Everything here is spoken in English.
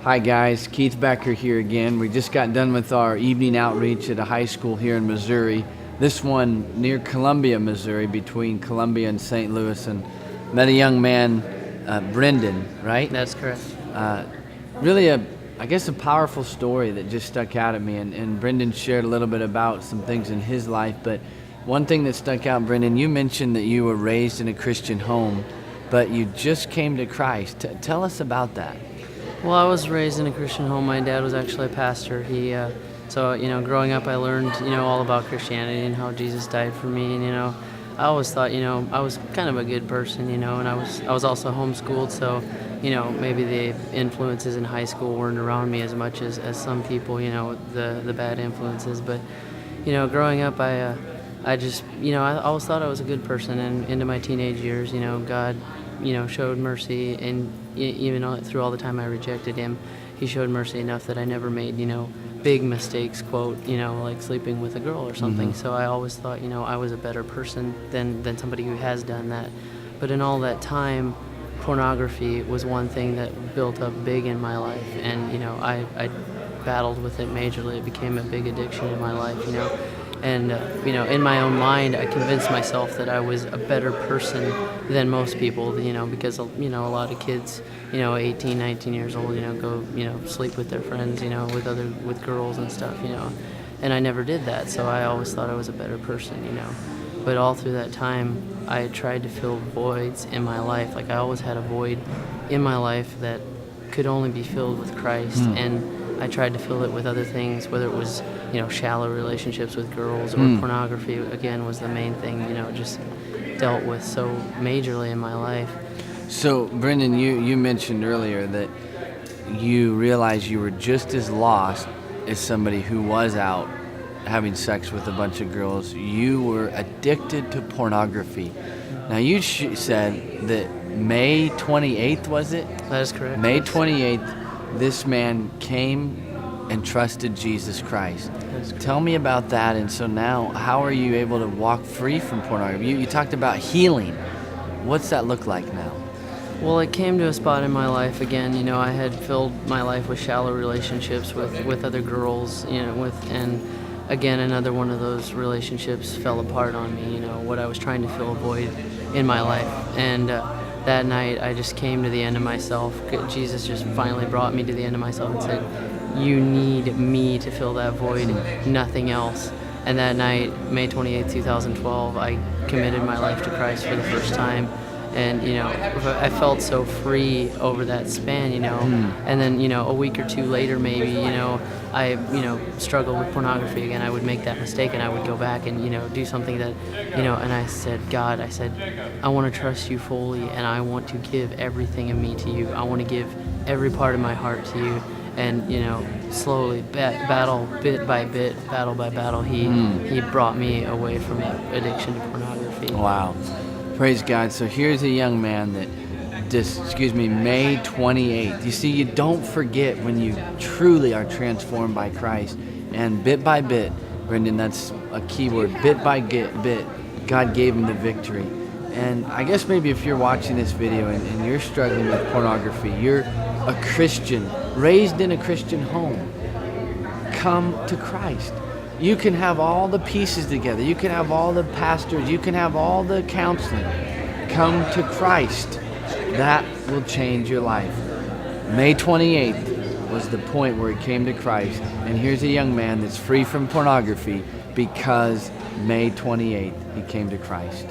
Hi guys, Keith Becker here again. We just got done with our evening outreach at a high school here in Missouri. This one near Columbia, Missouri, between Columbia and St. Louis, and met a young man, Brendan, right? That's correct. Really I guess a powerful story that just stuck out at me, and Brendan shared a little bit about some things in his life, but one thing that stuck out, Brendan, you mentioned that you were raised in a Christian home, but you just came to Christ. Tell us about that. Well, I was raised in a Christian home. My dad was actually a pastor. Growing up, I learned, all about Christianity and how Jesus died for me. And, I always thought, I was kind of a good person, and I was also homeschooled. So, maybe the influences in high school weren't around me as much as some people, the bad influences. But, growing up, I just, I always thought I was a good person. And into my teenage years, God, showed mercy, and even through all the time I rejected him, he showed mercy enough that I never made, big mistakes, quote, like sleeping with a girl or something. Mm-hmm. So I always thought, I was a better person than somebody who has done that. But in all that time, pornography was one thing that built up big in my life, and, I battled with it majorly. It became a big addiction in my life, And, in my own mind, I convinced myself that I was a better person than most people, because, a lot of kids, 18, 19 years old, go, sleep with their friends, with girls and stuff, And I never did that, so I always thought I was a better person, But all through that time, I tried to fill voids in my life. Like, I always had a void in my life that could only be filled with Christ, and I tried to fill it with other things, whether it was, shallow relationships with girls, or pornography, again, was the main thing, just dealt with so majorly in my life. So, Brendan, you mentioned earlier that you realized you were just as lost as somebody who was out having sex with a bunch of girls. You were addicted to pornography. Now, you said that May 28th, was it? That is correct. May Yes. 28th, this man came and trusted Jesus Christ. Tell me about that. And so now, how are you able to walk free from pornography? You talked about healing. What's that look like now? Well, it came to a spot in my life again. I had filled my life with shallow relationships with other girls. And again, another one of those relationships fell apart on me. What I was trying to fill a void in my life, and that night I just came to the end of myself. Jesus just finally brought me to the end of myself and said, "You need me to fill that void, nothing else." And that night, May 28, 2012, I committed my life to Christ for the first time. And, I felt so free over that span, And then, a week or two later, maybe, I, struggled with pornography again. I would make that mistake, and I would go back and, do something that, and I said, God, I want to trust you fully, and I want to give everything of me to you. I want to give every part of my heart to you. And, slowly, battle by battle, he brought me away from addiction to pornography. Wow. Praise God. So here's a young man that May 28th. You see, you don't forget when you truly are transformed by Christ. And bit by bit, Brendan, that's a key word, bit by bit, God gave him the victory. And I guess maybe if you're watching this video and you're struggling with pornography, you're a Christian, raised in a Christian home, come to Christ. You can have all the pieces together. You can have all the pastors. You can have all the counseling. Come to Christ. That will change your life. May 28th was the point where he came to Christ. And here's a young man that's free from pornography because May 28th he came to Christ.